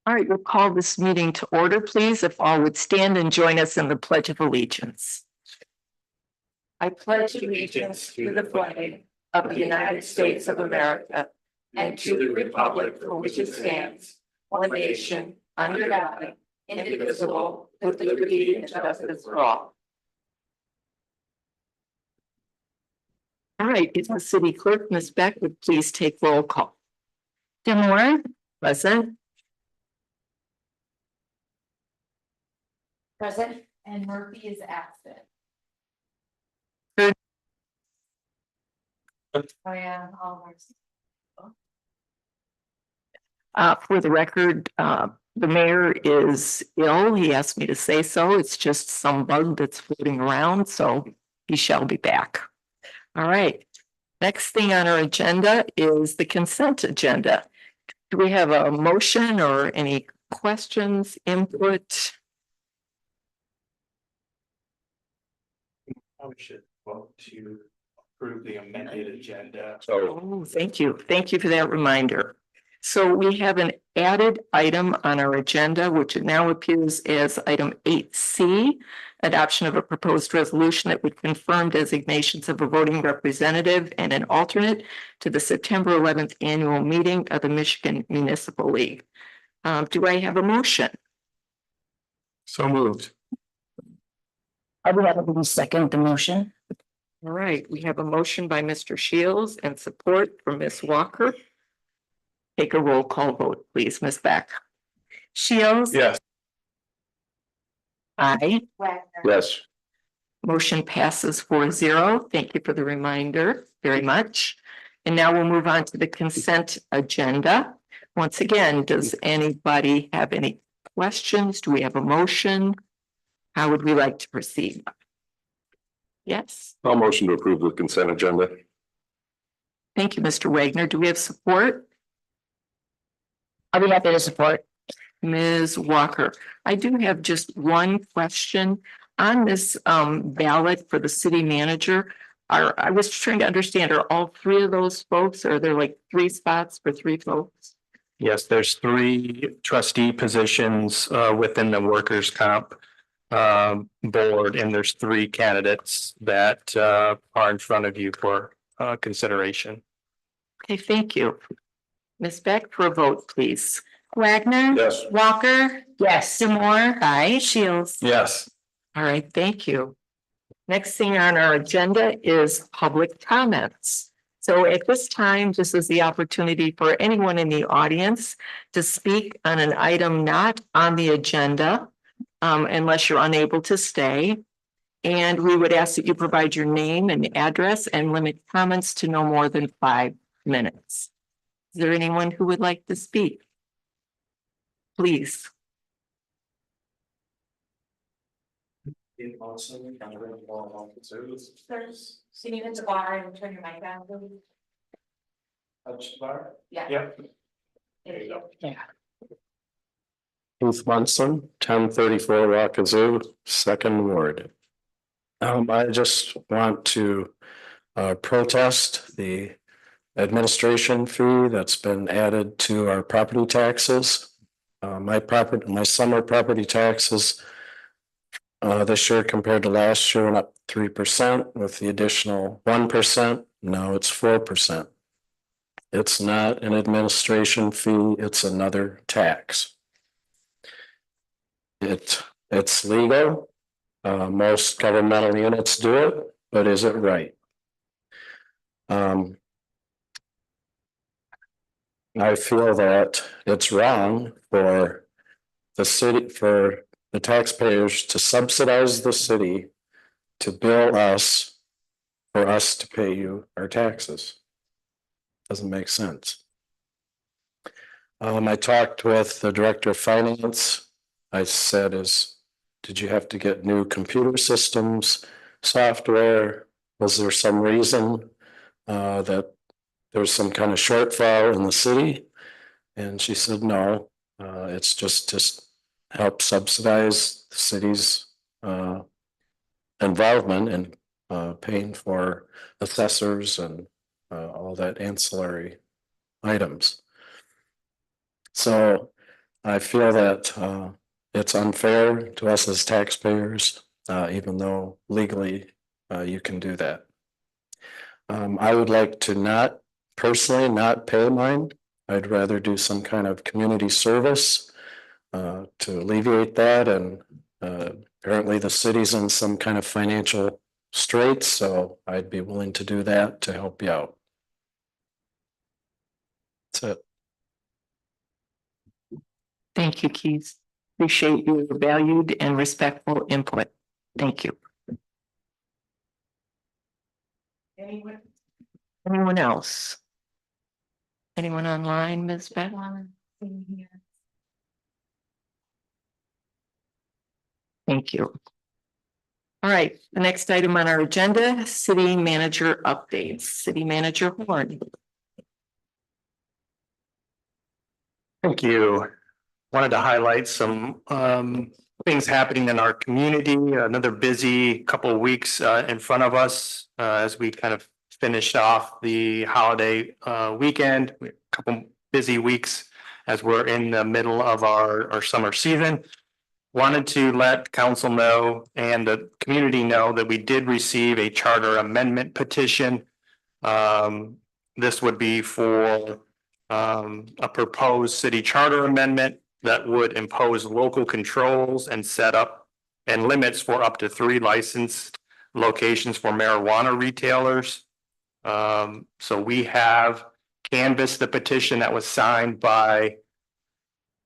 All right, we'll call this meeting to order, please. If all would stand and join us in the Pledge of Allegiance. I pledge allegiance to the flag of the United States of America and to the republic for which it stands, one nation, under God, indivisible, with liberty and justice for all. All right, if the city clerk, Ms. Beck, would please take roll call. Demore, present. Present, and Murphy is absent. Good. Oh, yeah, all For the record, the mayor is ill. He asked me to say so. It's just some bug that's floating around, so he shall be back. All right. Next thing on our agenda is the consent agenda. Do we have a motion or any questions, input? We should vote to approve the amended agenda. Oh, thank you. Thank you for that reminder. So we have an added item on our agenda, which now appears as item 8C, adoption of a proposed resolution that would confirm designations of a voting representative and an alternate to the September 11th annual meeting of the Michigan Municipal League. Do I have a motion? So moved. I would have to second the motion. All right, we have a motion by Mr. Shields and support from Ms. Walker. Take a roll call vote, please, Ms. Beck. Shields. Yes. Aye. Wagner. Yes. Motion passes 4-0. Thank you for the reminder very much. And now we'll move on to the consent agenda. Once again, does anybody have any questions? Do we have a motion? How would we like to proceed? Yes, I'll motion to approve the consent agenda. thank you, Mr. Wagner. Do we have support? I'll be happy to support. Ms. Walker, I do have just one question on this ballot for the city manager. I was trying to understand, are all three of those folks, are there like 3 spots for 3 folks? Yes, there's 3 trustee positions within the workers' comp board, and there's 3 candidates that are in front of you for consideration. Okay, thank you. Ms. Beck, for a vote, please. Wagner. Yes. Walker. Yes. Demore. Aye. Shields. Yes. All right, thank you. Next thing on our agenda is public comments. So at this time, this is the opportunity for anyone in the audience to speak on an item not on the agenda, unless you're unable to stay. And we would ask that you provide your name and address and limit comments to no more than 5 minutes. Is there anyone who would like to speak? Please. Sitting in the bar and turn your mic down, please. Yeah. Yep. There you go. Keith Munson, 1034 Rockazoo, Second Ward. I just want to protest the administration fee that's been added to our property taxes. My summer property taxes this year compared to last year went up 3% with the additional 1%. Now it's 4%. It's not an administration fee, it's another tax. It's legal. Most governmental units do it, but is it right? I feel that it's wrong for the city, for the taxpayers to subsidize the city to bill us for us to pay you our taxes. Doesn't make sense. I talked with the director of finance. I said, did you have to get new computer systems, software? Was there some reason that there's some kind of shortfall in the city? And she said, no, it's just to help subsidize the city's involvement in paying for assessors and all that ancillary items. So I feel that it's unfair to us as taxpayers, even though legally you can do that. I would like to personally not pay mine. I'd rather do some kind of community service to alleviate that, and apparently the city's in some kind of financial straits, so I'd be willing to do that to help you out. That's it. Thank you, Keith. Appreciate your valued and respectful input. Thank you. Anyone else? Anyone online, Ms. Beth? Thank you. All right, the next item on our agenda, city manager updates. City Manager Horn. Thank you. Wanted to highlight some things happening in our community. Another busy couple of weeks in front of us as we kind of finished off the holiday weekend. A couple busy weeks as we're in the middle of our summer season. Wanted to let council know and the community know that we did receive a charter amendment petition. This would be for a proposed city charter amendment that would impose local controls and set up and limits for up to 3 licensed locations for marijuana retailers. So we have canvassed the petition that was signed by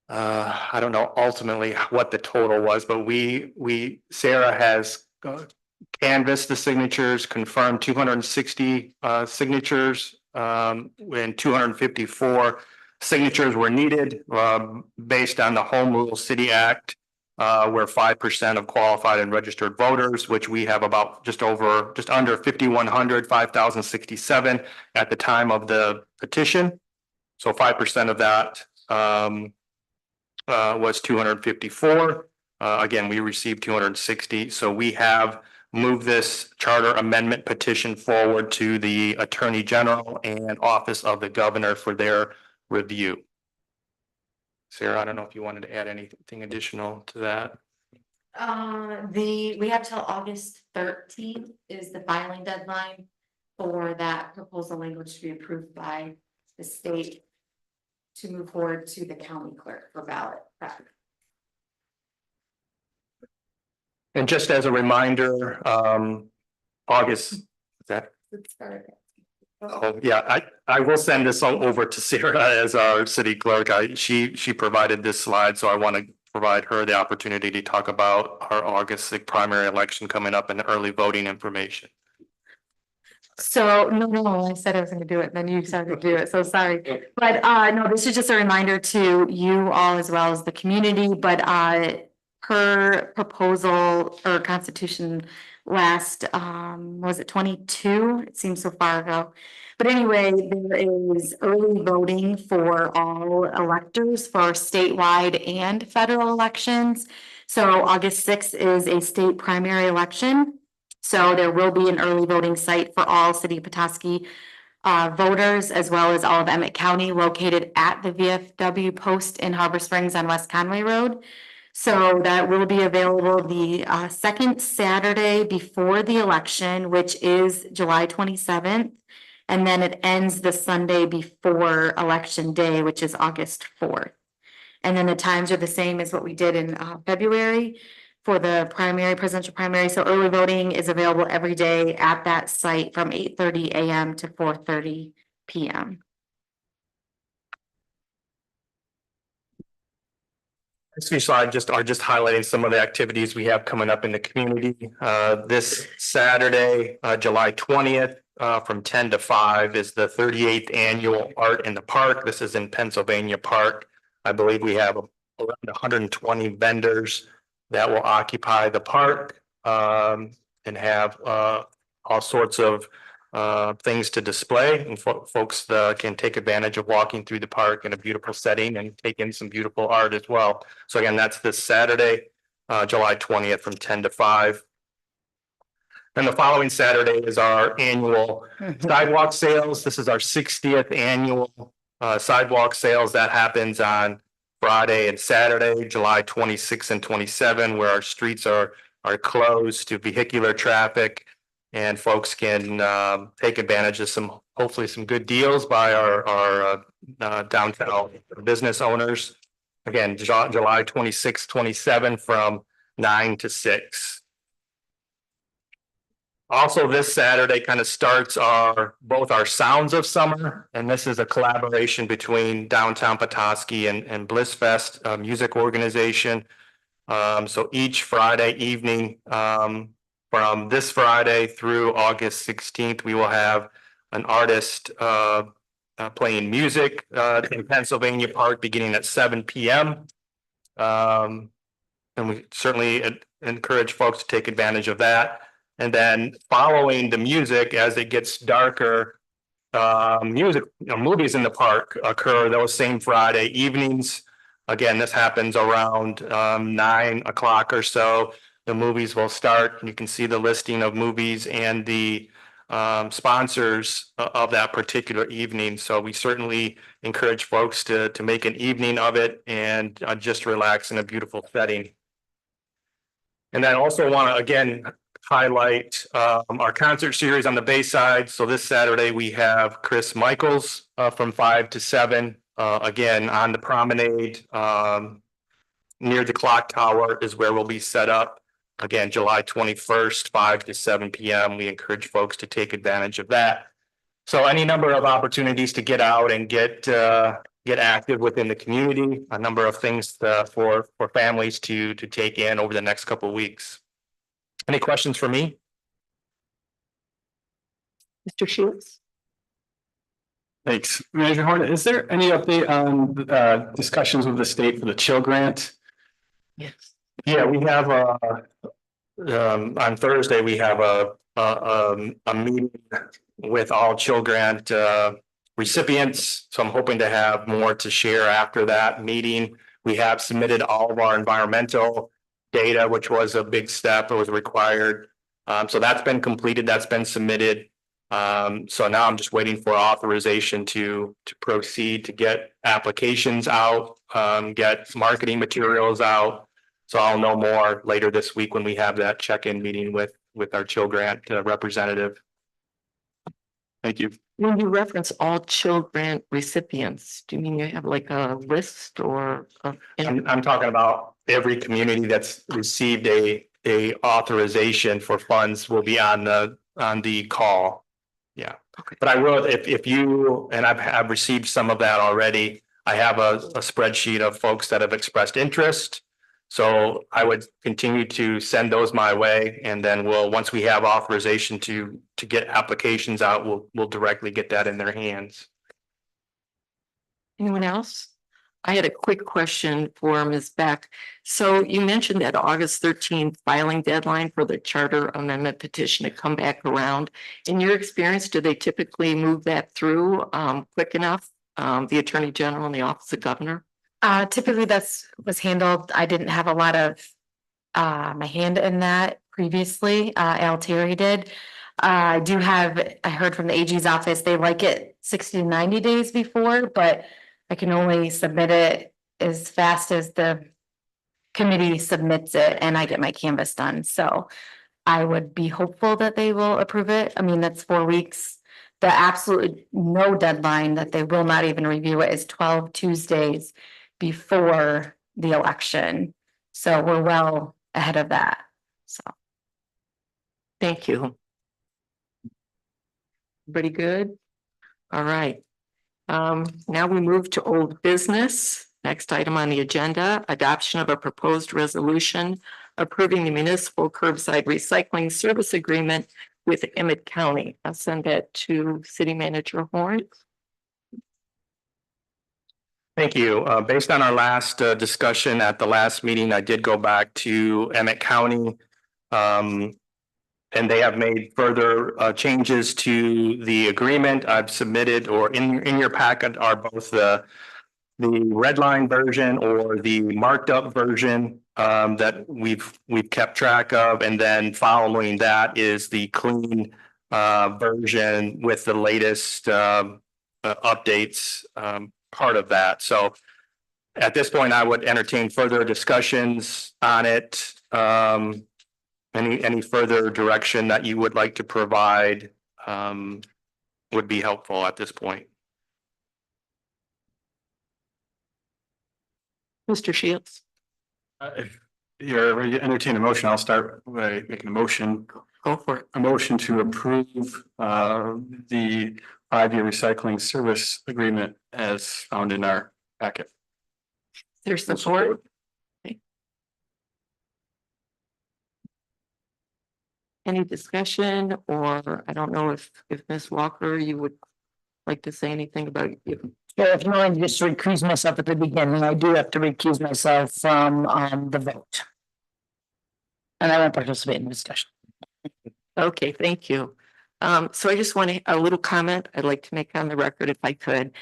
I don't know ultimately what the total was, but Sarah has canvassed the signatures, confirmed 260 signatures, and 254 signatures were needed based on the Home Rule City Act, where 5% of qualified and registered voters, which we have about just under 5,100, 5,067 at the time of the petition. So 5% of that was 254. Again, we received 260. So we have moved this charter amendment petition forward to the Attorney General and Office of the Governor for their review. Sarah, I don't know if you wanted to add anything additional to that. We have till August 13th is the filing deadline for that proposal language to be approved by the state to move forward to the county clerk for ballot prep. And just as a reminder, August, is that? Let's start. Oh, yeah, I will send this all over to Sarah as our city clerk. She provided this slide, so I want to provide her the opportunity to talk about our August primary election coming up and early voting information. So, no, I said I was gonna do it, then you started to do it, so sorry. But, no, this is just a reminder to you all as well as the community, but, her proposal or constitution last, was it 22? It seems so far ago. But anyway, there is early voting for all electors for statewide and federal elections. So August 6th is a state primary election. So there will be an early voting site for all City of Petoskey voters, as well as all of Emmett County, located at the VFW post in Harbor Springs on West Conway Road. So that will be available the second Saturday before the election, which is July 27th. And then it ends the Sunday before Election Day, which is August 4th. And then the times are the same as what we did in February for the presidential primary. So early voting is available every day at that site from 8:30 a.m. to 4:30 p.m. This slide are just highlighting some of the activities we have coming up in the community. This Saturday, July 20th, from 10 to 5 is the 38th annual Art in the Park. This is in Pennsylvania Park. I believe we have around 120 vendors that will occupy the park and have all sorts of things to display, and folks can take advantage of walking through the park in a beautiful setting and take in some beautiful art as well. So again, that's this Saturday, July 20th from 10 to 5. Then the following Saturday is our annual sidewalk sales. This is our 60th annual sidewalk sales that happens on Friday and Saturday, July 26 and 27, where our streets are closed to vehicular traffic. And folks can take advantage of hopefully some good deals by our downtown business owners. Again, July 26, 27 from 9 to 6. Also, this Saturday kind of starts both our Sounds of Summer, and this is a collaboration between Downtown Petoskey and Bliss Fest music organization. So each Friday evening, from this Friday through August 16th, we will have an artist playing music in Pennsylvania Park beginning at 7 p.m. And we certainly encourage folks to take advantage of that. And then following the music, as it gets darker, movies in the park occur those same Friday evenings. Again, this happens around 9 o'clock or so. The movies will start. You can see the listing of movies and the sponsors of that particular evening. So we certainly encourage folks to make an evening of it and just relax in a beautiful setting. And then also want to again highlight our concert series on the Bayside. So this Saturday we have Chris Michaels from 5 to 7. Again, on the promenade near the clock tower is where we'll be set up. Again, July 21st, 5 to 7 p.m. We encourage folks to take advantage of that. So any number of opportunities to get out and get active within the community, a number of things for families to take in over the next couple of weeks. Any questions for me? Mr. Shields? Thanks. Manager Horn, is there any update on discussions with the state for the chill grant? Yes. Yeah, we have on Thursday, we have a meeting with all Chill Grant recipients. So I'm hoping to have more to share after that meeting. We have submitted all of our environmental data, which was a big step. It was required. So that's been completed. That's been submitted. So now I'm just waiting for authorization to proceed to get applications out, get marketing materials out. So I'll know more later this week when we have that check-in meeting with our Chill Grant representative. Thank you. When you reference all Chill Grant recipients, do you mean you have like a list or? I'm talking about every community that's received a authorization for funds will be on the call. Yeah, Okay. but I will, if you, and I've received some of that already. I have a spreadsheet of folks that have expressed interest. So I would continue to send those my way, and then once we have authorization to get applications out, we'll directly get that in their hands. Anyone else? I had a quick question for Ms. Beck. So you mentioned that August 13th filing deadline for the charter amendment petition to come back around. In your experience, do they typically move that through quick enough? The Attorney General and the Office of Governor? Typically was handled, I didn't have a lot of my hand in that previously, Al Terry did. I heard from the AG's office, they like it 60 to 90 days before, but I can only submit it as fast as the committee submits it and I get my canvas done. So I would be hopeful that they will approve it. I mean, that's 4 weeks. The absolute no deadline that they will not even review it is 12 Tuesdays before the election. So we're well ahead of that. So. Thank you. Pretty good. All right. Now we move to old business. Next item on the agenda, adoption of a proposed resolution approving the municipal curbside recycling service agreement with Emmett County. I'll send that to City Manager Horn. Thank you. Based on our last discussion at the last meeting, I did go back to Emmett County. And they have made further changes to the agreement. I've submitted, or in your packet are both the red line version or the marked up version that we've kept track of. And then following that is the clean version with the latest updates part of that. So at this point, I would entertain further discussions on it. Any further direction that you would like to provide would be helpful at this point. Mr. Shields. If you're ready to entertain a motion, I'll start by making a motion. Go for it. A motion to approve the 5-year recycling service agreement as found in our packet. There's support. Okay. Any discussion, or I don't know if Ms. Walker, you would like to say anything about it? Yeah, if you want to just recuse myself at the beginning, I do have to recuse myself from the vote. And I won't participate in the discussion. Okay, thank you. So I just want a little comment I'd like to make on the record if I could.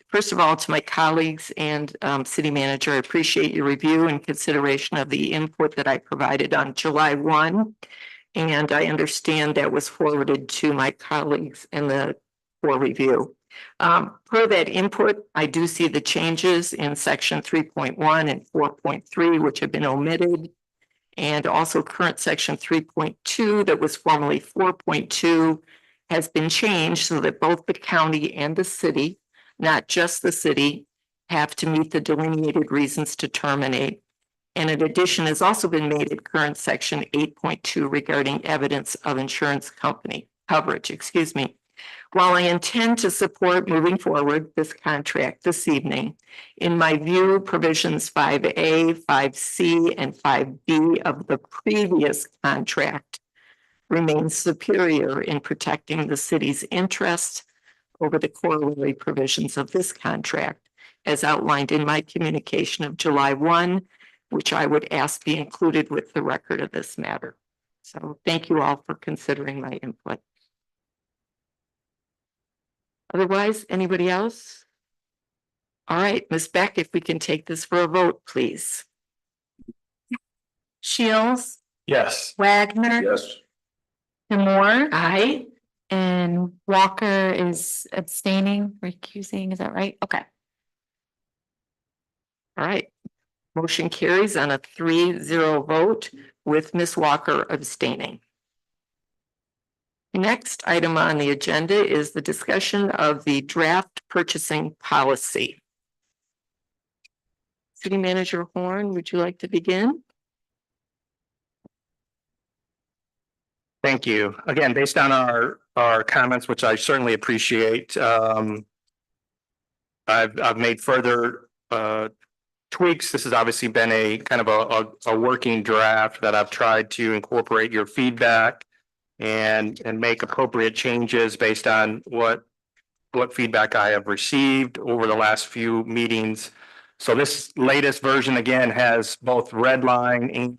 First of all, to my colleagues and city manager, I appreciate your review and consideration of the input that I provided on July 1. And I understand that was forwarded to my colleagues for review. Per that input, I do see the changes in section 3.1 and 4.3, which have been omitted. And also current section 3.2 that was formerly 4.2 has been changed so that both the county and the city, not just the city, have to meet the delineated reasons to terminate. And an addition has also been made at current section 8.2 regarding evidence of insurance company coverage, While I intend to support moving forward this contract this evening, in my view, provisions 5A, 5C, and 5B of the previous contract remain superior in protecting the city's interests over the corollary provisions of this contract, as outlined in my communication of July 1, which I would ask be included with the record of this matter. So thank you all for considering my input. Otherwise, anybody else? All right, Ms. Beck, if we can take this for a vote, please. Shields, Yes. Wagner, Yes. Demore, Aye. and Walker is abstaining, recusing, is that right? Okay. All right. Motion carries on a 3-0 vote with Ms. Walker abstaining. Next item on the agenda is the discussion of the draft purchasing policy. City Manager Horn, would you like to begin? Thank you. Again, based on our comments, which I certainly appreciate, I've made further tweaks. This has obviously been a kind of a working draft that I've tried to incorporate your feedback and make appropriate changes based on what feedback I have received over the last few meetings. So this latest version again has both red line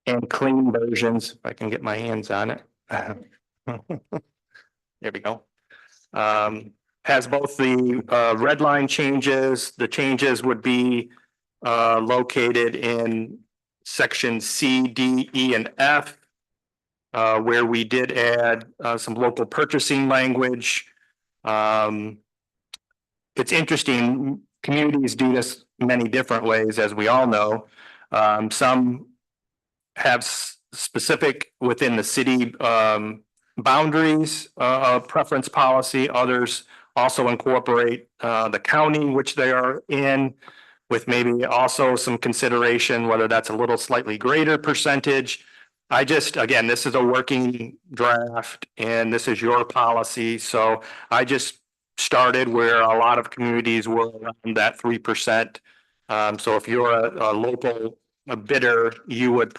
and clean versions, if I can get my hands on it. There we go. Has both the red line changes. The changes would be located in section C, D, E, and F, where we did add some local purchasing language. It's interesting, communities do this many different ways, as we all know. Some have specific within the city boundaries preference policy. Others also incorporate the county which they are in, with maybe also some consideration whether that's a little slightly greater percentage. Again, this is a working draft and this is your policy. So I just started where a lot of communities were around that 3%. So if you're a local bidder, you would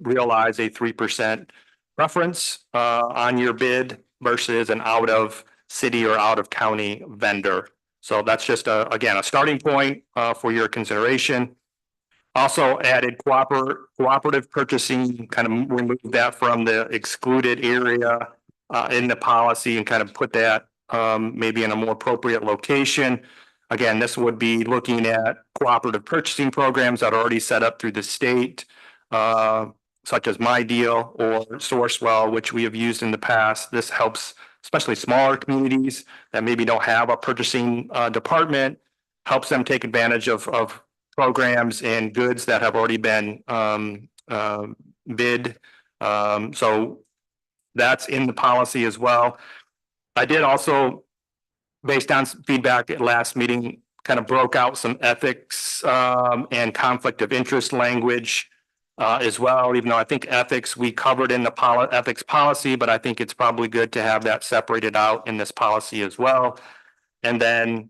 realize a 3% preference on your bid versus an out of city or out of county vendor. So that's just again, a starting point for your consideration. Also added cooperative purchasing, kind of removed that from the excluded area in the policy and kind of put that maybe in a more appropriate location. Again, this would be looking at cooperative purchasing programs that are already set up through the state, such as My Deal or Sourcewell, which we have used in the past. This helps especially smaller communities that maybe don't have a purchasing department. helps them take advantage of programs and goods that have already been bid. So that's in the policy as well. I did also, based on some feedback at last meeting, kind of broke out some ethics and conflict of interest language as well, even though I think ethics we covered in the ethics policy, but I think it's probably good to have that separated out in this policy as well. And then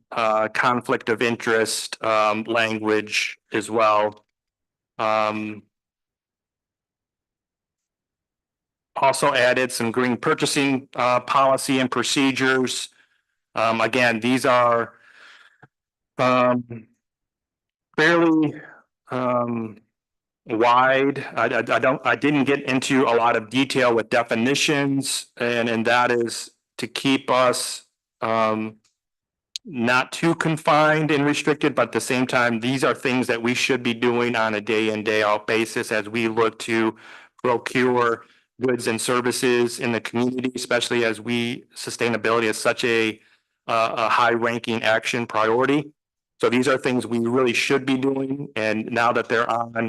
conflict of interest language as well. Also added some green purchasing policy and procedures. Again, these are fairly wide. I didn't get into a lot of detail with definitions, and that is to keep us not too confined and restricted, but at the same time, these are things that we should be doing on a day in, day out basis as we look to procure goods and services in the community, especially as sustainability is such a high ranking action priority. So these are things we really should be doing. And now that they're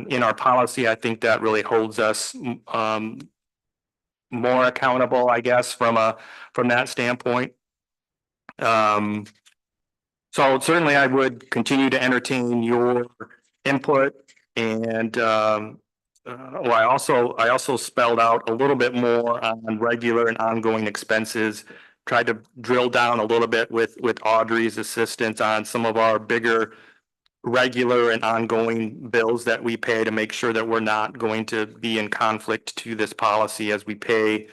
in our policy, I think that really holds us more accountable, I guess, from that standpoint. So certainly I would continue to entertain your input, and I also spelled out a little bit more on regular and ongoing expenses. Tried to drill down a little bit with Audrey's assistance on some of our bigger regular and ongoing bills that we pay to make sure that we're not going to be in conflict to this policy as we pay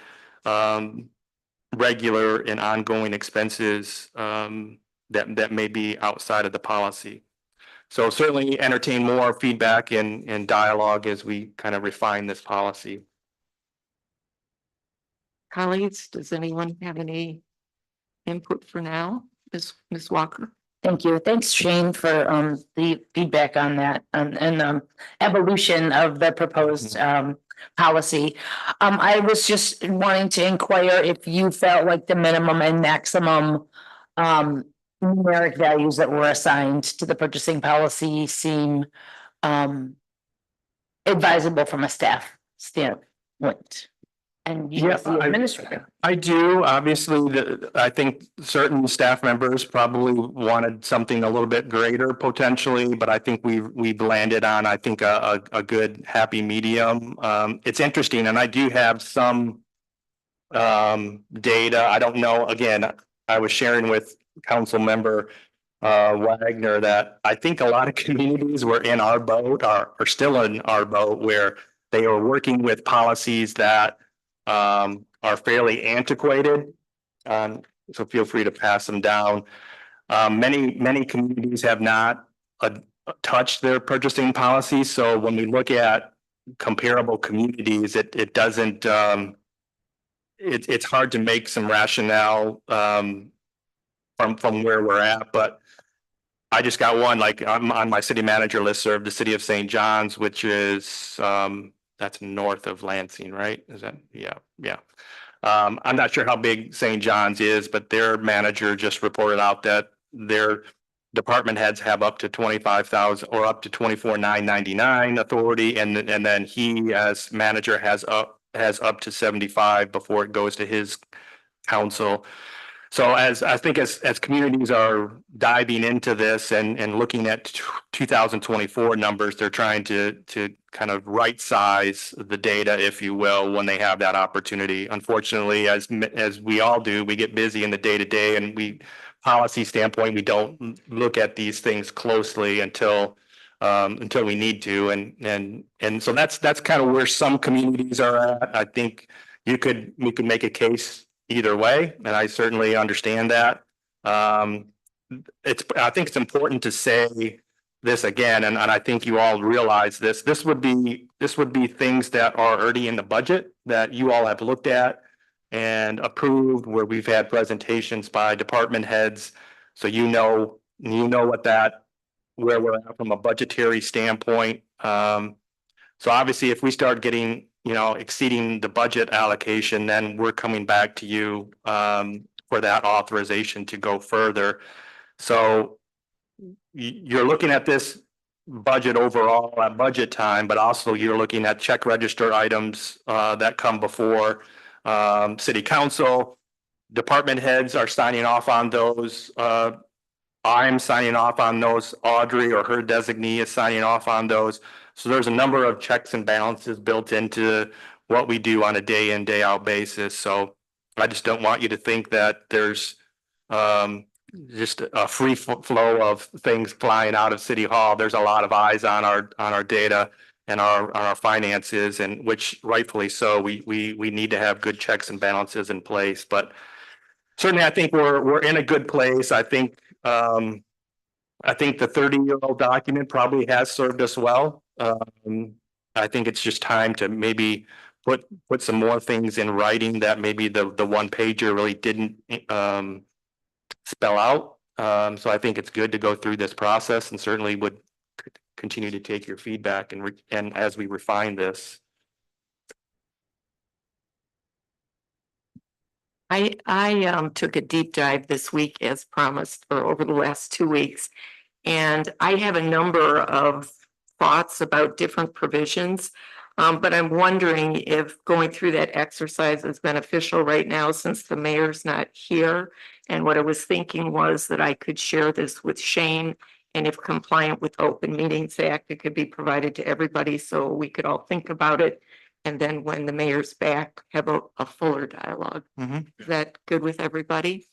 regular and ongoing expenses that may be outside of the policy. So certainly entertain more feedback and dialogue as we kind of refine this policy. Colleagues, does anyone have any input for now? Ms. Walker? Thank you. Thanks, Shane, for the feedback on that and evolution of the proposed policy. I was just wanting to inquire if you felt like the minimum and maximum numeric values that were assigned to the purchasing policy seem advisable from a staff standpoint. And you as the administrator. I do. Obviously, I think certain staff members probably wanted something a little bit greater potentially, but I think we've landed on, I think, a good happy medium. It's interesting, and I do have some data. I don't know. Again, I was sharing with Council Member Wagner that I think a lot of communities were in our boat, are still in our boat, where they are working with policies that are fairly antiquated. So feel free to pass them down. Many communities have not touched their purchasing policy. So when we look at comparable communities, it doesn't, it's hard to make some rationale from where we're at, but I just got one, like I'm on my city manager listserv, the city of St. John's, which is that's north of Lansing, right? Is that? Yeah. I'm not sure how big St. John's is, but their manager just reported out that their department heads have up to 25,000 or up to 24,999 authority, and then he as manager has up to 75 before it goes to his council. So as communities are diving into this and looking at 2024 numbers, they're trying to kind of right size the data, if you will, when they have that opportunity. Unfortunately, as we all do, we get busy in the day to day, and policy standpoint, we don't look at these things closely until we need to, and so that's kind of where some communities are at. I think we could make a case either way, and I certainly understand that. I think it's important to say this again, and I think you all realize this. This would be things that are already in the budget that you all have looked at and approved, where we've had presentations by department heads. So you know where we're at from a budgetary standpoint. So obviously, if we start getting exceeding the budget allocation, then we're coming back to you for that authorization to go further. So you're looking at this budget overall at budget time, but also you're looking at check register items that come before city council. Department heads are signing off on those. I'm signing off on those. Audrey or her designee is signing off on those. So there's a number of checks and balances built into what we do on a day in, day out basis. So I just don't want you to think that there's just a free flow of things flying out of City Hall. There's a lot of eyes on our data and our finances, and which rightfully so. We need to have good checks and balances in place, but certainly I think we're in a good place. I think the 30-year-old document probably has served us well. I think it's just time to maybe put some more things in writing that maybe the one pager really didn't spell out. So I think it's good to go through this process, and certainly would continue to take your feedback and as we refine this. I took a deep dive this week as promised, or over the last 2 weeks. And I have a number of thoughts about different provisions. But I'm wondering if going through that exercise is beneficial right now since the mayor's not here. And what I was thinking was that I could share this with Shane, and if compliant with Open Meetings Act, it could be provided to everybody so we could all think about it. And then when the mayor's back, have a fuller dialogue. Is that good with everybody?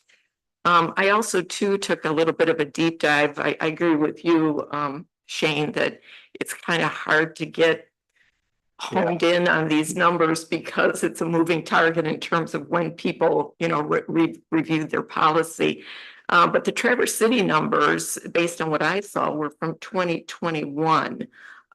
I also too took a little bit of a deep dive. I agree with you, Shane, that it's kind of hard to get honed in on these numbers because it's a moving target in terms of when people, reviewed their policy. But the Traverse City numbers, based on what I saw, were from 2021.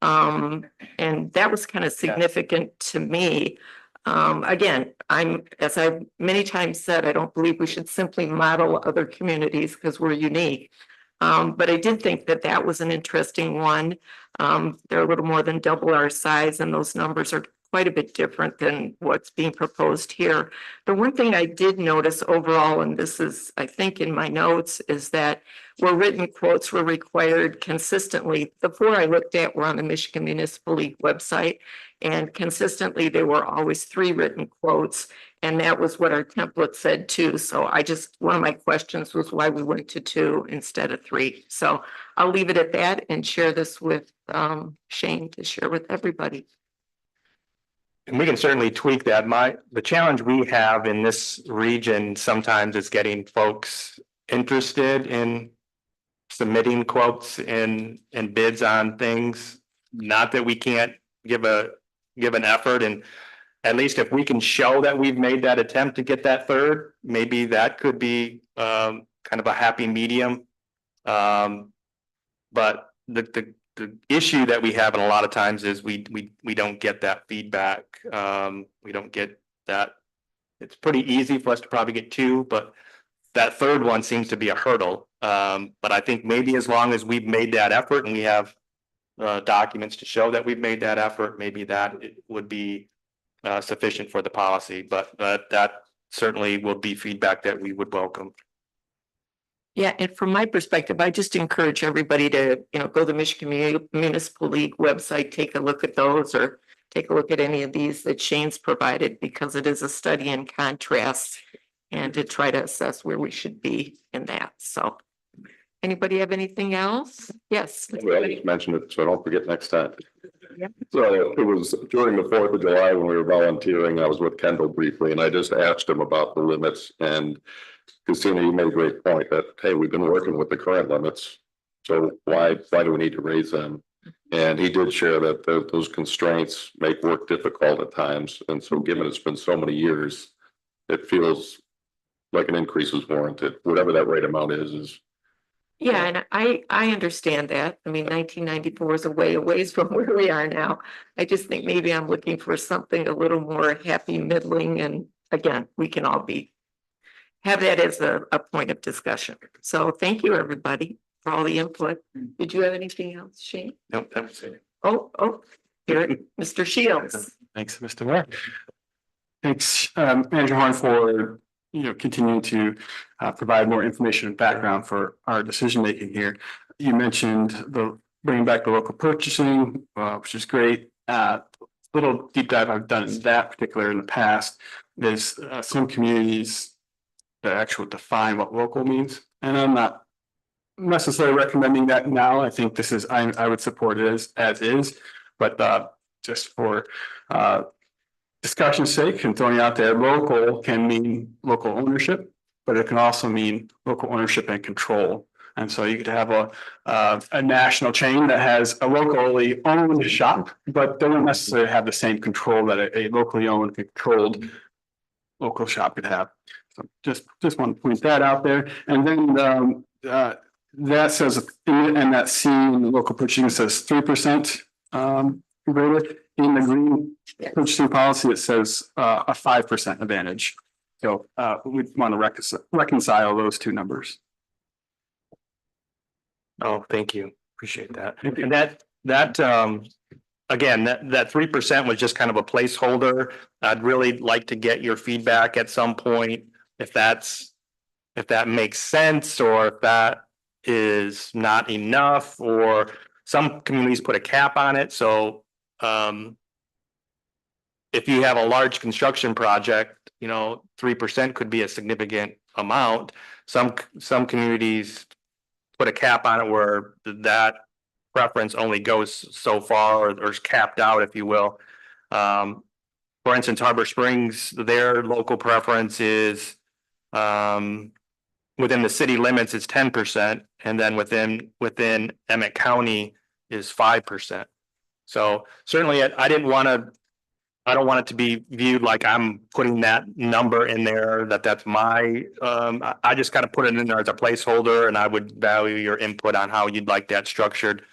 And that was kind of significant to me. Again, as I've many times said, I don't believe we should simply model other communities because we're unique. But I did think that that was an interesting one. They're a little more than double our size, and those numbers are quite a bit different than what's being proposed here. The one thing I did notice overall, and this is, I think, in my notes, is that where written quotes were required consistently. The 4 I looked at were on the Michigan Municipal League website, and consistently there were always 3 written quotes, and that was what our template said too. So one of my questions was why we went to 2 instead of 3. So I'll leave it at that and share this with Shane to share with everybody. And we can certainly tweak that. The challenge we have in this region sometimes is getting folks interested in submitting quotes and bids on things. Not that we can't give an effort, and at least if we can show that we've made that attempt to get that third, maybe that could be kind of a happy medium. But the issue that we have in a lot of times is we don't get that feedback. We don't get that. It's pretty easy for us to probably get 2, but that third one seems to be a hurdle. But I think maybe as long as we've made that effort and we have documents to show that we've made that effort, maybe that it would be sufficient for the policy. But that certainly will be feedback that we would welcome. Yeah, and from my perspective, I just encourage everybody to, go to the Michigan Municipal League website, take a look at those, or take a look at any of these that Shane's provided, because it is a study in contrast and to try to assess where we should be in that. So anybody have anything else? Yes. Well, I just mentioned it, so I don't forget next time. Yeah. So it was during the 4th of July when we were volunteering. I was with Kendall briefly, and I just asked him about the limits. And Christina, you made a great point that, hey, we've been working with the current limits, so why do we need to raise them? And he did share that those constraints make work difficult at times. And so given it's been so many years, it feels like an increase is warranted. Whatever that right amount is. Yeah, and I understand that. I mean, 1994 is a ways from where we are now. I just think maybe I'm looking for something a little more happy middling, and again, we can all have that as a point of discussion. So thank you, everybody, for all the input. Did you have anything else, Shane? Nope, that was it. Oh, here, Mr. Shields. Thanks, Mr. Mayor. Thanks, Manager Horn, for continuing to provide more information and background for our decision making here. you mentioned the bringing back the local purchasing, which is great. Little deep dive I've done in that particular in the past is some communities that actually define what local means, and I'm not necessarily recommending that now. I think this is, I would support it as is, but just for discussion's sake and throwing out there, local can mean local ownership, but it can also mean local ownership and control. And so you could have a national chain that has a locally owned shop, but doesn't necessarily have the same control that a locally owned, controlled local shop could have. So just want to point that out there. And then that says, and that C in the local purchasing says 3% rated. In the green purchasing policy, it says a 5% advantage. So we want to reconcile those two numbers. Oh, thank you. Appreciate that. And again, that 3% was just kind of a placeholder. I'd really like to get your feedback at some point, if that makes sense, or if that is not enough, or some communities put a cap on it. So if you have a large construction project, 3% could be a significant amount. Some communities put a cap on it where that preference only goes so far, or is capped out, if you will. For instance, Harbor Springs, their local preference is within the city limits is 10%, and then within Emmett County is 5%. So certainly I don't want it to be viewed like I'm putting that number in there, that's my, I just kind of put it in there as a placeholder, and I would value your input on how you'd like that structured.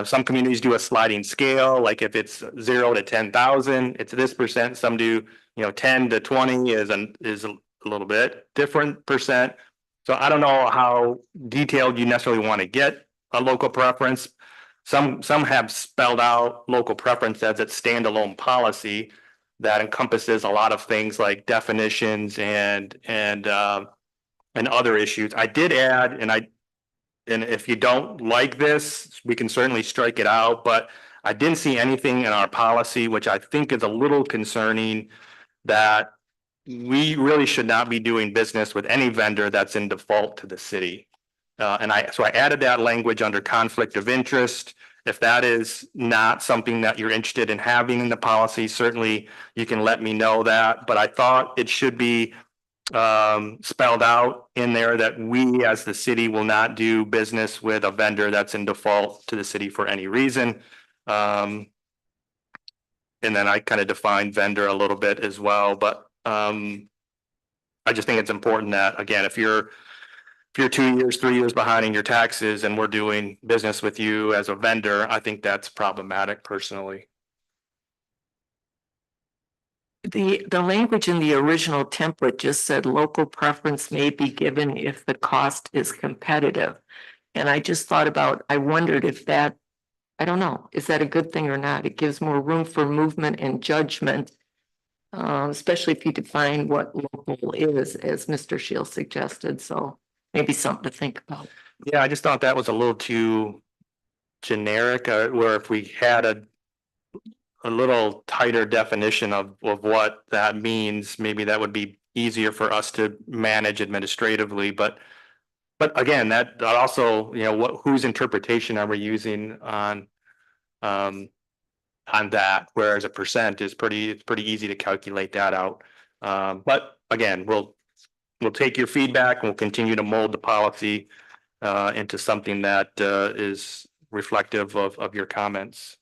Some communities do a sliding scale, like if it's 0 to 10,000, it's this percent. Some do, 10 to 20 is a little bit different percent. So I don't know how detailed you necessarily want to get a local preference. Some have spelled out local preference as its standalone policy that encompasses a lot of things like definitions and other issues. I did add, and if you don't like this, we can certainly strike it out, but I didn't see anything in our policy, which I think is a little concerning, that we really should not be doing business with any vendor that's in default to the city. So I added that language under conflict of interest. If that is not something that you're interested in having in the policy, certainly you can let me know that. But I thought it should be spelled out in there that we as the city will not do business with a vendor that's in default to the city for any reason. And then I kind of defined vendor a little bit as well, but I just think it's important that, again, if you're 2 years, 3 years behind in your taxes and we're doing business with you as a vendor, I think that's problematic personally. The language in the original template just said local preference may be given if the cost is competitive. And I just thought about, I wondered if that, I don't know, is that a good thing or not? It gives more room for movement and judgment, especially if you define what local is, as Mr. Shields suggested. So maybe something to think about. Yeah, I just thought that was a little too generic, where if we had a little tighter definition of what that means, maybe that would be easier for us to manage administratively. But again, that also, whose interpretation are we using on that? Whereas a percent is it's pretty easy to calculate that out. But again, we'll take your feedback and we'll continue to mold the policy into something that is reflective of your comments.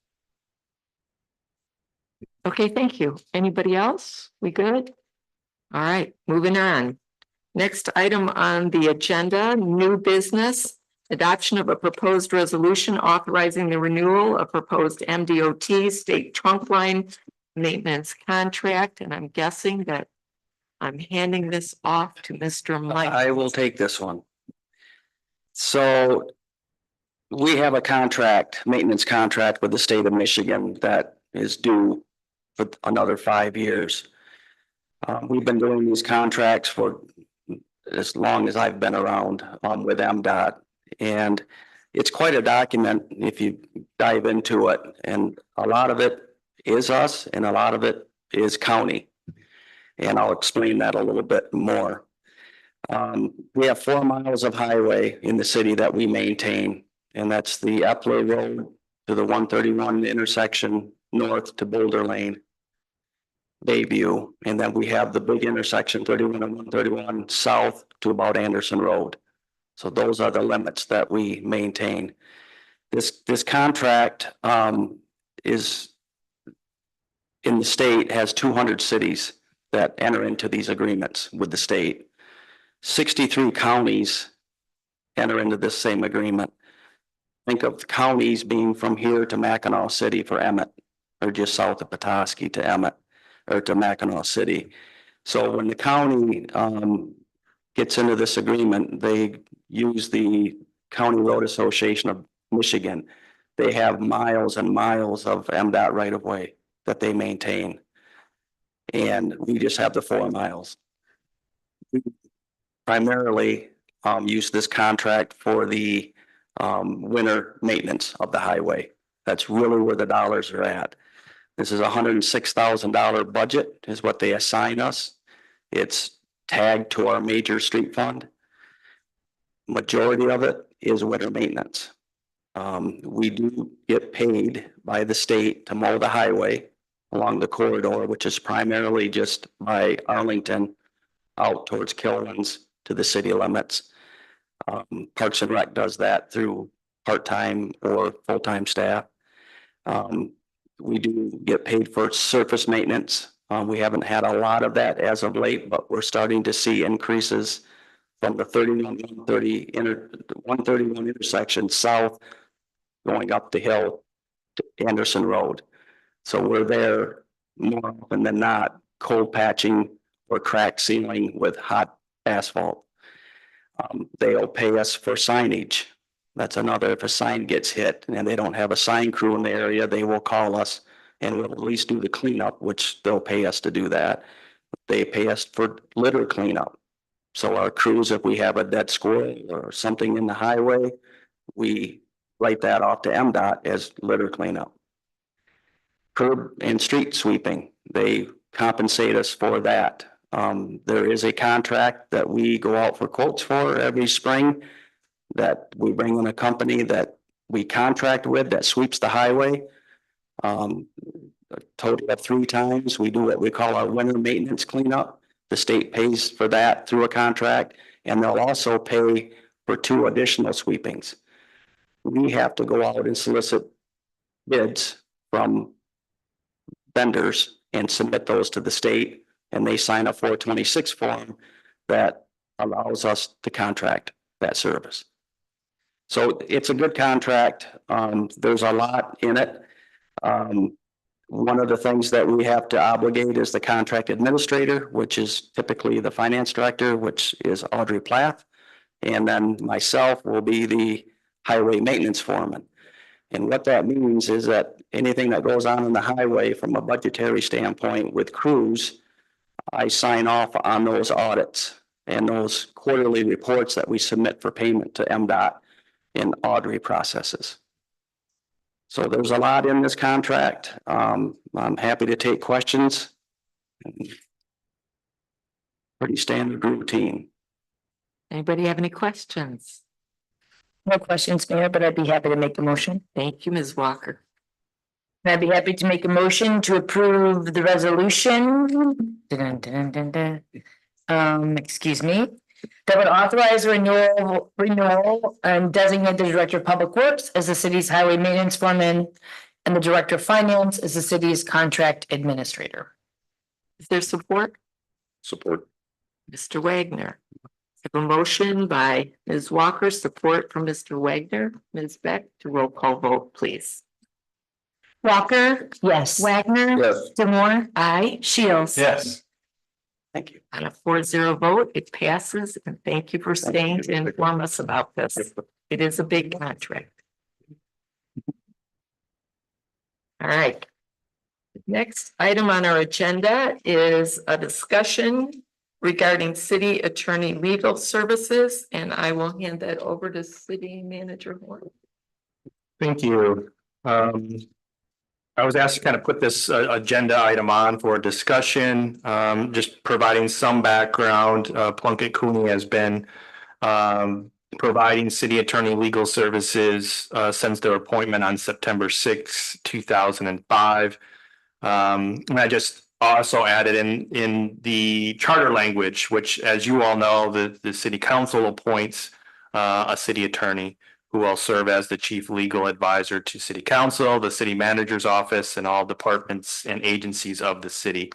Okay, thank you. Anybody else? We good? All right, moving on. Next item on the agenda, new business, adoption of a proposed resolution authorizing the renewal of proposed MDOT state trunk line maintenance contract. And I'm guessing that I'm handing this off to Mr. Mike. I will take this one. So we have a maintenance contract with the state of Michigan that is due for another 5 years. We've been doing these contracts for as long as I've been around with MDOT. And it's quite a document if you dive into it, and a lot of it is us and a lot of it is county. And I'll explain that a little bit more. We have 4 miles of highway in the city that we maintain, and that's the Epler Road to the 131 intersection north to Boulder Lane, Bayview, and then we have the big intersection 31 and 131 south to about Anderson Road. So those are the limits that we maintain. This contract is in the state, has 200 cities that enter into these agreements with the state. 63 counties enter into this same agreement. Think of counties being from here to Mackinac City for Emmett, or just south of Petoskey to Emmett, or to Mackinac City. So when the county gets into this agreement, they use the County Road Association of Michigan. They have miles and miles of MDOT right of way that they maintain. And we just have the 4 miles. We primarily use this contract for the winter maintenance of the highway. That's really where the dollars are at. This is $106,000 budget is what they assign us. It's tagged to our major street fund. Majority of it is winter maintenance. We do get paid by the state to mow the highway along the corridor, which is primarily just by Arlington out towards Kilwins to the city limits. Parks and Rec does that through part-time or full-time staff. We do get paid for surface maintenance. We haven't had a lot of that as of late, but we're starting to see increases from the 131 intersection south going up the hill to Anderson Road. So we're there more often than not, cold patching or crack sealing with hot asphalt. They'll pay us for signage. That's another, if a sign gets hit and they don't have a sign crew in the area, they will call us and we'll at least do the cleanup, which they'll pay us to do that. They pay us for litter cleanup. So our crews, if we have a dead squirrel or something in the highway, we write that off to MDOT as litter cleanup. Curb and street sweeping, they compensate us for that. There is a contract that we go out for quotes for every spring, that we bring in a company that we contract with that sweeps the highway. A total of 3 times. We do what we call our winter maintenance cleanup. The state pays for that through a contract, and they'll also pay for 2 additional sweepings. We have to go out and solicit bids from vendors and submit those to the state, and they sign a 426 form that allows us to contract that service. So it's a good contract. There's a lot in it. One of the things that we have to obligate is the contract administrator, which is typically the finance director, which is Audrey Plath. And then myself will be the highway maintenance foreman. And what that means is that anything that goes on in the highway from a budgetary standpoint with crews, I sign off on those audits and those quarterly reports that we submit for payment to MDOT and Audrey processes. So there's a lot in this contract. I'm happy to take questions. Pretty standard routine. Anybody have any questions? No questions, Mayor, but I'd be happy to make a motion. Thank you, Ms. Walker. I'd be happy to make a motion to approve the resolution. Dun, dun, dun, dun. Excuse me, that would authorize renewal and designate the Director of Public Works as the city's highway maintenance foreman and the Director of Finance as the city's contract administrator. Is there support? Support. Mr. Wagner. I have a motion by Ms. Walker, support from Mr. Wagner. Ms. Beck, to roll call vote, please. Walker, Yes. Wagner. Yes. Demore. Aye. Shields. Yes. Thank you. On a 4-0 vote, it passes, and thank you for staying to inform us about this. It is a big contract. All right. Next item on our agenda is a discussion regarding city attorney legal services, and I will hand that over to City Manager Moore. Thank you. I was asked to kind of put this agenda item on for discussion, just providing some background. Plunkett Cooney has been providing city attorney legal services since their appointment on September 6, 2005. And I just also added in the charter language, which, as you all know, the city council appoints a city attorney who will serve as the chief legal advisor to city council, the city manager's office, and all departments and agencies of the city.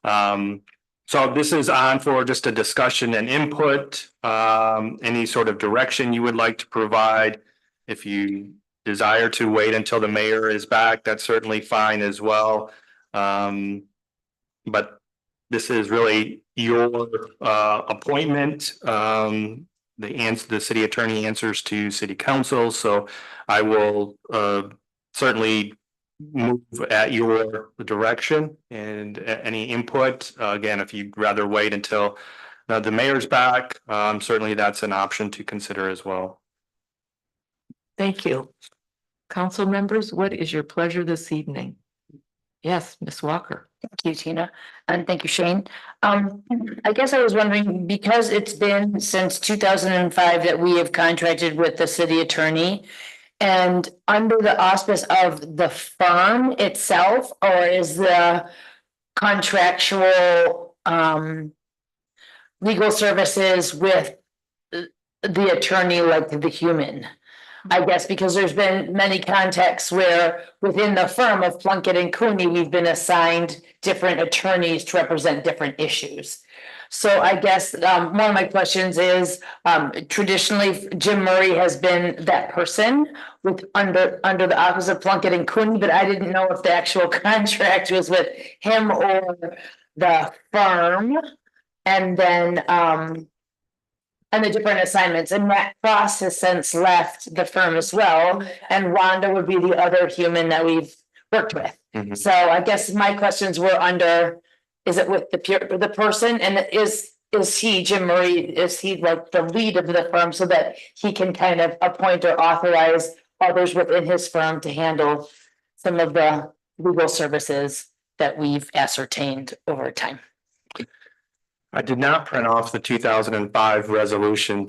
So this is on for just a discussion and input, any sort of direction you would like to provide. If you desire to wait until the mayor is back, that's certainly fine as well. But this is really your appointment. The city attorney answers to city council, so I will certainly move at your direction and any input. Again, if you'd rather wait until the mayor's back, certainly that's an option to consider as well. Thank you. Council members, what is your pleasure this evening? Yes, Ms. Walker. Thank you, Tina, and thank you, Shane. I guess I was wondering, because it's been since 2005 that we have contracted with the city attorney, and under the auspice of the firm itself, or is the contractual legal services with the attorney like the human? I guess because there's been many contexts where within the firm of Plunkett and Cooney, we've been assigned different attorneys to represent different issues. So I guess one of my questions is traditionally Jim Murray has been that person with under the office of Plunkett and Cooney, but I didn't know if the actual contract was with him or the firm. And then and the different assignments, and Matt Cross has since left the firm as well, and Rhonda would be the other human that we've worked with. Mhm. So I guess my questions were under, is it with the person, and is he, Jim Murray, is he like the lead of the firm so that he can kind of appoint or authorize others within his firm to handle some of the legal services that we've ascertained over time? I did not print off the 2005 resolution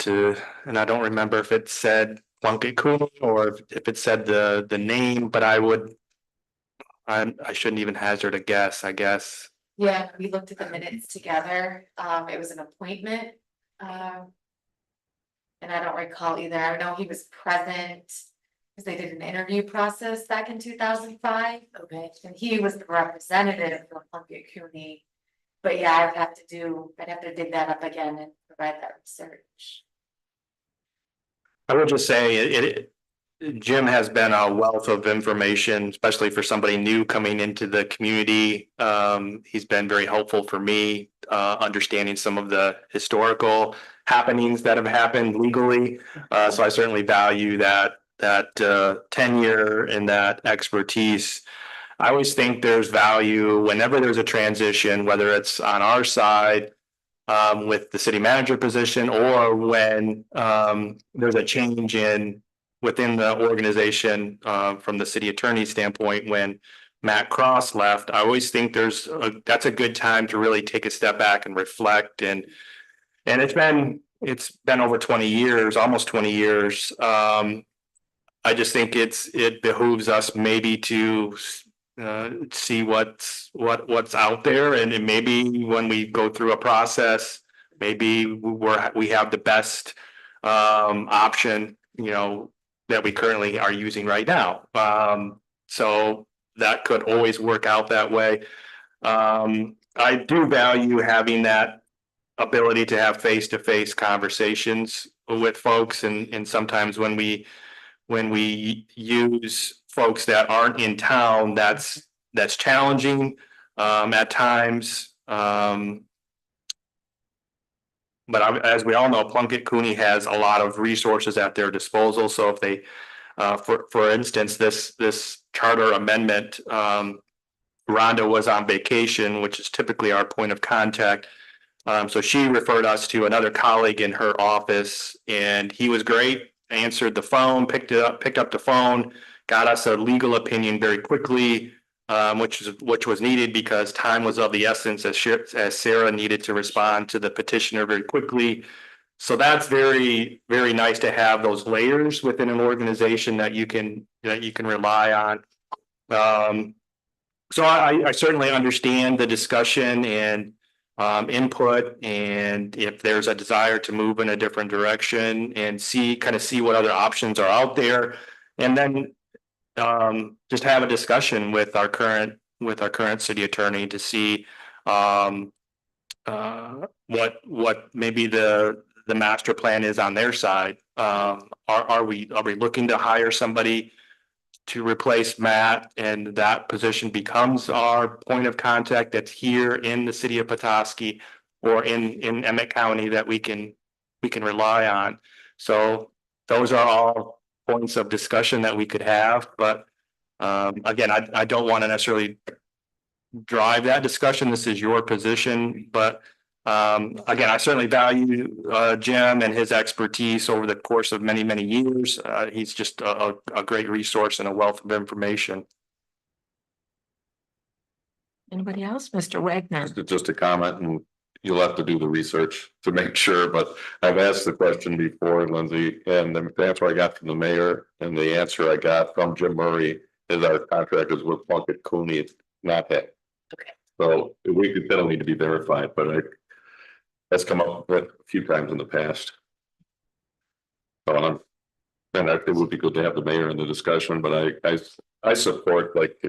and I don't remember if it said Plunkett Cooney or if it said the name, but I shouldn't even hazard a guess, I guess. Yeah, we looked at the minutes together. It was an appointment. And I don't recall either. I know he was present because they did an interview process back in 2005. Okay. And he was the representative of Plunkett Cooney. But yeah, I'd have to dig that up again and provide that research. I would just say Jim has been a wealth of information, especially for somebody new coming into the community. He's been very helpful for me, understanding some of the historical happenings that have happened legally. So I certainly value that tenure and that expertise. I always think there's value whenever there's a transition, whether it's on our side with the city manager position or when there's a change within the organization from the city attorney standpoint. When Matt Cross left, I always think that's a good time to really take a step back and reflect. And it's been over 20 years, almost 20 years. I just think it behooves us maybe to see what's out there, and maybe when we go through a process, maybe we have the best option, that we currently are using right now. So that could always work out that way. I do value having that ability to have face-to-face conversations with folks, and sometimes when we use folks that aren't in town, that's challenging at times. But as we all know, Plunkett Cooney has a lot of resources at their disposal. So if they, for instance, this charter amendment, Rhonda was on vacation, which is typically our point of contact. So she referred us to another colleague in her office, and he was great. answered the phone, picked up the phone, got us a legal opinion very quickly, which was needed because time was of the essence as Sarah needed to respond to the petitioner very quickly. So that's very, very nice to have those layers within an organization that you can rely on. So I certainly understand the discussion and input, and if there's a desire to move in a different direction and see what other options are out there. And then just have a discussion with our current city attorney to see what maybe the master plan is on their side. Are we looking to hire somebody to replace Matt, and that position becomes our point of contact that's here in the city of Petoskey or in Emmett County that we can rely on? So those are all points of discussion that we could have, but again, I don't want to necessarily drive that discussion. This is your position, but again, I certainly value Jim and his expertise over the course of many, many years. He's just a great resource and a wealth of information. Anybody else? Mr. Wagner? Just a comment, and you'll have to do the research to make sure, but I've asked the question before, Lindsay, and the answer I got from the mayor and the answer I got from Jim Murray is our contract is with Plunkett Cooney, not him. Okay. So we could, that'll need to be verified, but that's come up a few times in the past. And I think it would be good to have the mayor in the discussion, but I support like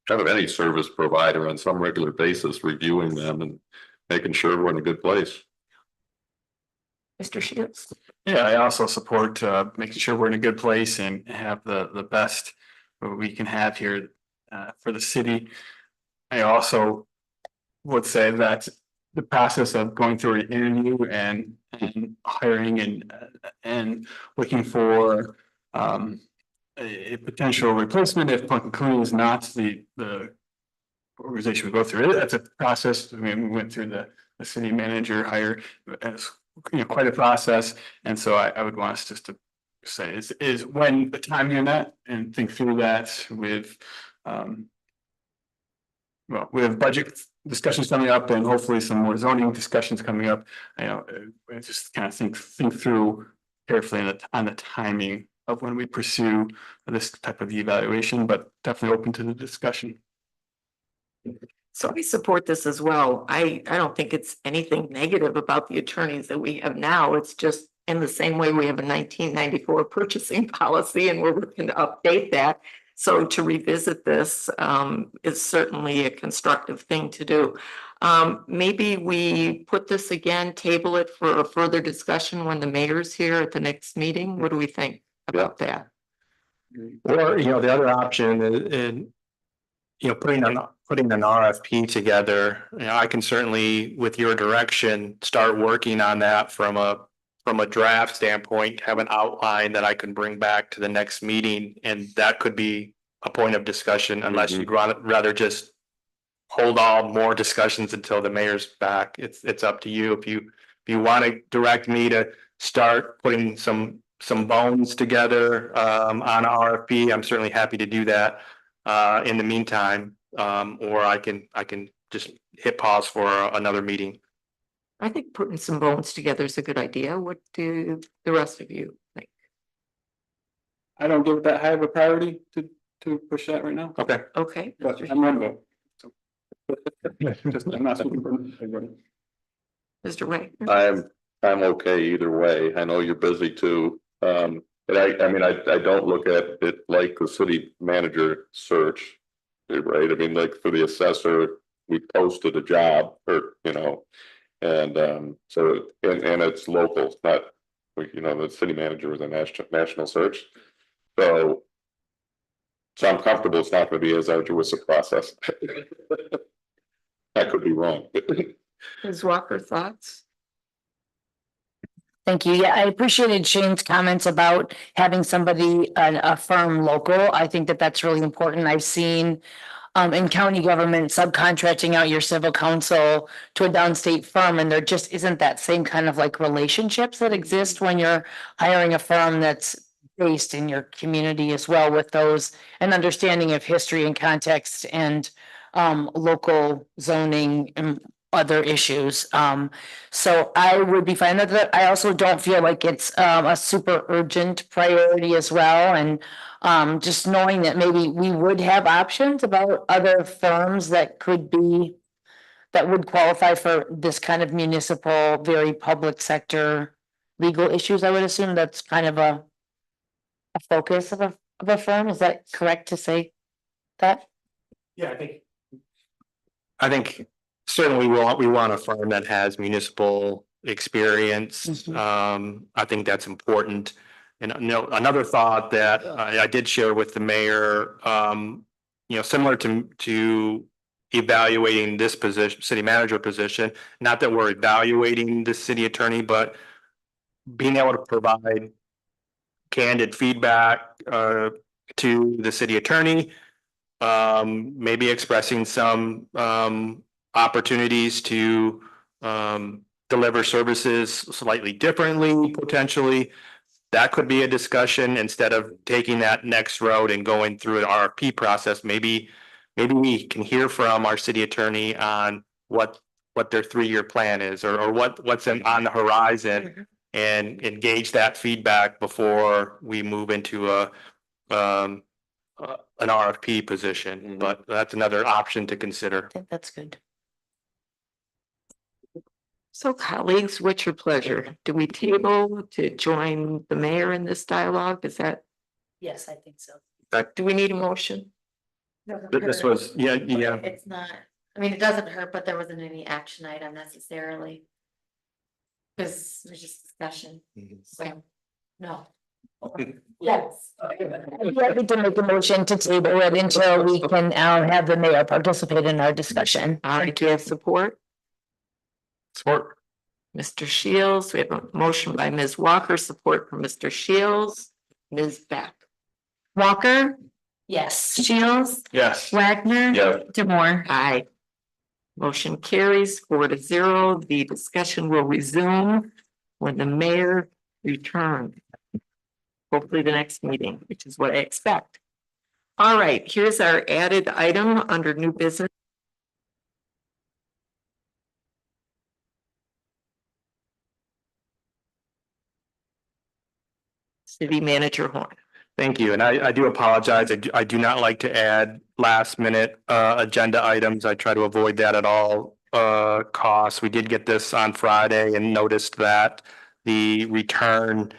kind of any service provider on some regular basis, reviewing them and making sure we're in a good place. Mr. Shields? Yeah, I also support making sure we're in a good place and have the best we can have here for the city. I also would say that the process of going through an interview and hiring and looking for a potential replacement if Plunkett Cooney is not the organization we go through. That's a process. I mean, we went through the city manager hire as quite a process, and so I would want us just to say is when the timing on that and think through that with well, we have budget discussions coming up and hopefully some more zoning discussions coming up. I just kind of think through carefully on the timing of when we pursue this type of evaluation, but definitely open to the discussion. So I support this as well. I don't think it's anything negative about the attorneys that we have now. It's just in the same way we have a 1994 purchasing policy and we're working to update that. So to revisit this is certainly a constructive thing to do. Maybe we put this again, table it for a further discussion when the mayor's here at the next meeting. What do we think about that? Or, the other option is, putting an RFP together. I can certainly, with your direction, start working on that from a draft standpoint, have an outline that I can bring back to the next meeting, and that could be a point of discussion unless you'd rather just hold all more discussions until the mayor's back. It's up to you. If you want to direct me to start putting some bones together on an RFP, I'm certainly happy to do that in the meantime. Or I can just hit pause for another meeting. I think putting some bones together is a good idea. What do the rest of you think? I don't give it that high of a priority to push that right now. Okay. Okay. But I'm one vote. So. Just, I'm not speaking for everybody. Mr. Wagner? I'm okay either way. I know you're busy too. And I mean, I don't look at it like the city manager search, right? I mean, like for the assessor, we posted a job or, and so, and it's local, it's not, the city manager was a national search. So I'm comfortable it's not going to be as arduous a process. I could be wrong. Ms. Walker, thoughts? Thank you. Yeah, I appreciated Shane's comments about having somebody, a firm local. I think that that's really important. I've seen in county government subcontracting out your civil counsel to a downstate firm, and there just isn't that same kind of like relationships that exist when you're hiring a firm that's based in your community as well with those, and understanding of history and context and local zoning and other issues. So I would be fine with that. I also don't feel like it's a super urgent priority as well. And just knowing that maybe we would have options about other firms that could be, that would qualify for this kind of municipal, very public sector legal issues. I would assume that's kind of a focus of a firm. Is that correct to say that? Yeah, I think certainly we want a firm that has municipal experience. Mhm. I think that's important. And another thought that I did share with the mayor, similar to evaluating this position, city manager position, not that we're evaluating the city attorney, but being able to provide candid feedback to the city attorney, maybe expressing some opportunities to deliver services slightly differently, potentially. That could be a discussion instead of taking that next road and going through an RFP process. Maybe we can hear from our city attorney on what their 3-year plan is, or what's on the horizon, and engage that feedback before we move into an RFP position. But that's another option to consider. I think that's good. So colleagues, what's your pleasure? Do we table to join the mayor in this dialogue? Is that, Yes, I think so. do we need a motion? This was, yeah. It's not, I mean, it doesn't hurt, but there wasn't any action item necessarily. Cause it was just discussion, so, no. Yes. Yeah, we can make a motion to table it until we can have the mayor participate in our discussion. All right, do you have support? Support. Mr. Shields, we have a motion by Ms. Walker, support from Mr. Shields. Ms. Beck. Walker, Yes. Shields, Yes. Wagner. Yeah. Demore. Aye. Motion carries 4-0. The discussion will resume when the mayor returns. Hopefully the next meeting, which is what I expect. All right, here's our added item under new business. City Manager Horn. Thank you, and I do apologize. I do not like to add last minute agenda items. I try to avoid that at all costs. We did get this on Friday and noticed that the return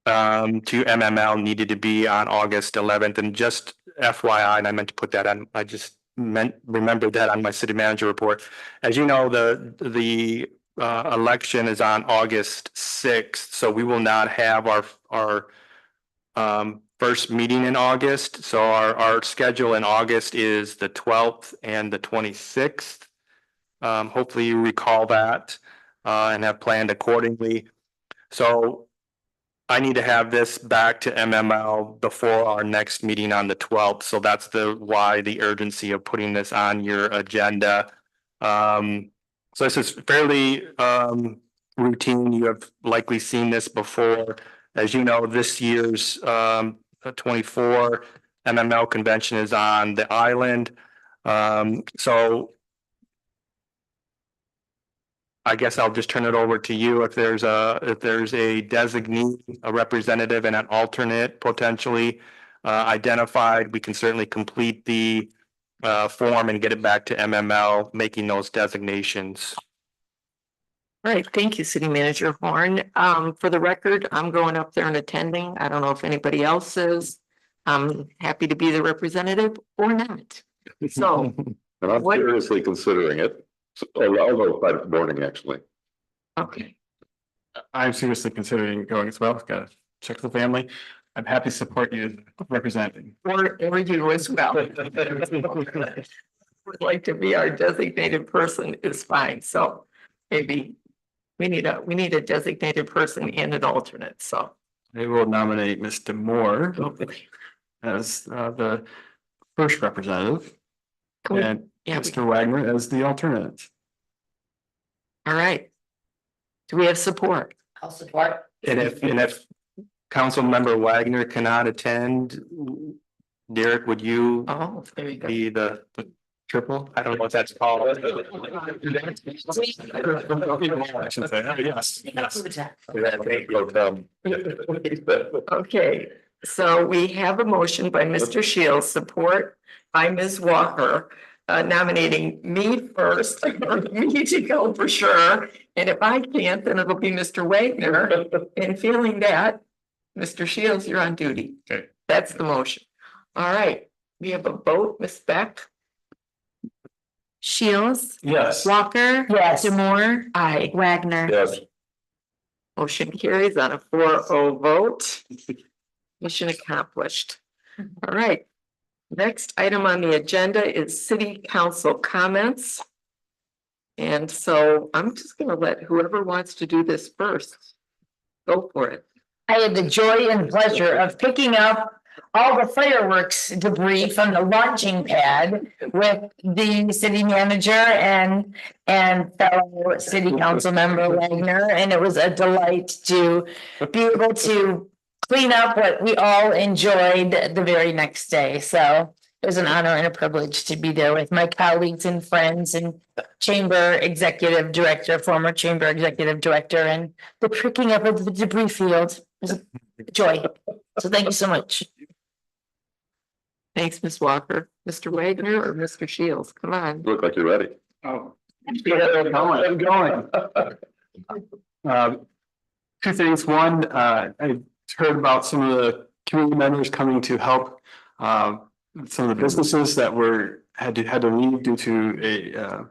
to MML needed to be on August 11th, and just FYI, and I meant to put that on, I just remembered that on my city manager report. As you know, the election is on August 6th, so we will not have our first meeting in August. So our schedule in August is the 12th and the 26th. Hopefully you recall that and have planned accordingly. So I need to have this back to MML before our next meeting on the 12th. So that's why the urgency of putting this on your agenda. So this is fairly routine. You have likely seen this before. As you know, this year's 24 MML convention is on the island. So I guess I'll just turn it over to you. If there's a designee, a representative, and an alternate potentially identified, we can certainly complete the form and get it back to MML, making those designations. All right, thank you, City Manager Horn. For the record, I'm going up there and attending. I don't know if anybody else is. I'm happy to be the representative or not. So, And I'm What- seriously considering it. So I'll go by the morning, actually. okay, I'm seriously considering going as well. Got to check the family. I'm happy to support you representing. or you as well. Would like to be our designated person is fine, so maybe we need a designated person and an alternate, so. I will nominate Mr. Moore Okay. as the first representative. Can we- and Yeah, Mr. Wagner as the alternate. all right. Do we have support? I'll support. And if Councilmember Wagner cannot attend, Derek, would you Oh, there you go. be the triple? I don't know what that's called. I should say, yes. Okay, so we have a motion by Mr. Shields, support by Ms. Walker, nominating me first, or me to go for sure. And if I can't, then it'll be Mr. Wagner. And feeling that, Mr. Shields, you're on duty. Okay. That's the motion. All right, we have a vote, Ms. Beck. Shields, Yes. Walker. Yes. Demore, Aye. Wagner. Yes, Motion carries on a 4-0 vote. Mission accomplished. All right. Next item on the agenda is city council comments. And so I'm just gonna let whoever wants to do this first. Go for it. I had the joy and pleasure of picking up all the fireworks debris from the launching pad with the city manager and fellow city council member Wagner, and it was a delight to be able to clean up what we all enjoyed the very next day. So it was an honor and a privilege to be there with my colleagues and friends and chamber executive director, former chamber executive director, and the picking up of the debris field was a joy. So thank you so much. Thanks, Ms. Walker. Mr. Wagner or Mr. Shields? Come on. look like you're ready. Oh. I'm going. Two things. One, I heard about some of the community members coming to help some of the businesses that had to leave due to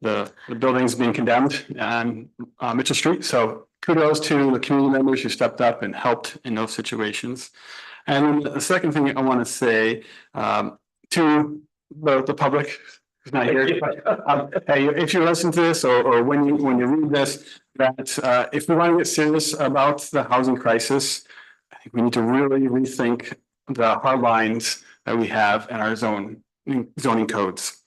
the buildings being condemned on Mitchell Street. So kudos to the community members who stepped up and helped in those situations. And then the second thing I want to say to the public who's not here, hey, if you listen to this or when you read this, that if we want to get serious about the housing crisis, I think we need to really rethink the hard lines that we have in our zoning codes.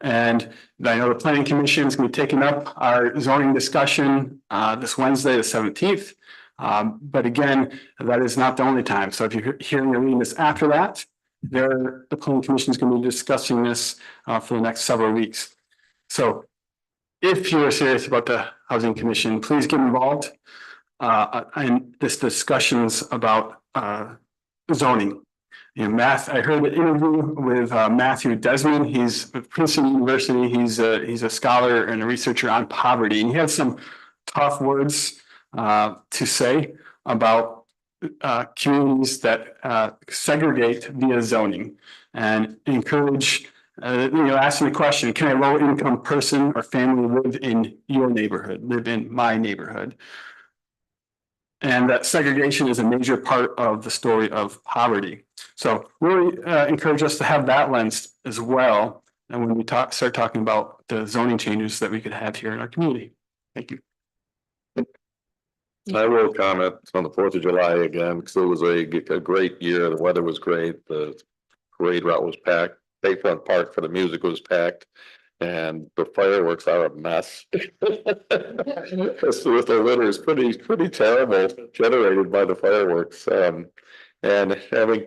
And I know the planning commission is going to be taking up our zoning discussion this Wednesday, the 17th. But again, that is not the only time. So if you're hearing or reading this after that, the planning commission is going to be discussing this for the next several weeks. So if you are serious about the housing commission, please get involved in this discussions about zoning. You know, I heard an interview with Matthew Desmond. He's with Princeton University. He's a scholar and a researcher on poverty, and he had some tough words to say about communities that segregate via zoning, and encourage asking the question, can a low income person or family live in your neighborhood, live in my neighborhood? And that segregation is a major part of the story of poverty. So really encourage us to have that lens as well. And when we start talking about the zoning changes that we could have here in our community. Thank you. I will comment on the 4th of July again, because it was a great year. The weather was great. The parade route was packed. Bayfront Park for the music was packed. And the fireworks are a mess. The litter is pretty terrible generated by the fireworks. And having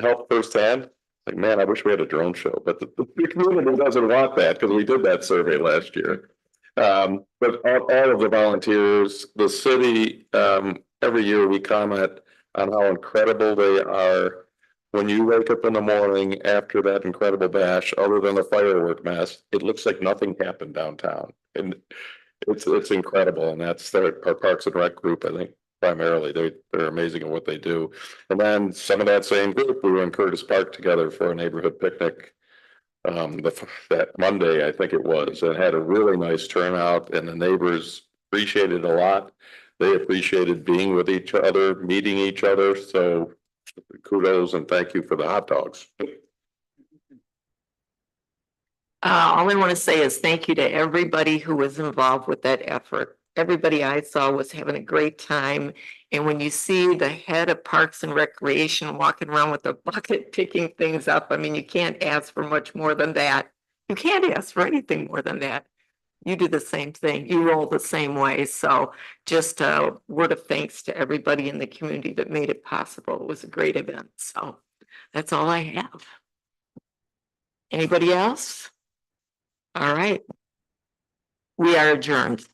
helped firsthand, like, man, I wish we had a drone show, but the community doesn't want that, because we did that survey last year. But all of the volunteers, the city, every year we comment on how incredible they are. When you wake up in the morning after that incredible bash, other than the firework mess, it looks like nothing happened downtown. And it's incredible. And that's our Parks and Rec group, I think, primarily. They're amazing at what they do. And then some of that same group, we were in Curtis Park together for a neighborhood picnic that Monday, I think it was, and had a really nice turnout, and the neighbors appreciated it a lot. They appreciated being with each other, meeting each other. So kudos and thank you for the hot dogs. All I want to say is thank you to everybody who was involved with that effort. everybody I saw was having a great time. And when you see the head of Parks and Recreation walking around with a bucket picking things up, I mean, you can't ask for much more than that. You can't ask for anything more than that. You do the same thing. You roll the same way. So just a word of thanks to everybody in the community that made it possible. It was a great event. So that's all I have. Anybody else? All right. We are adjourned.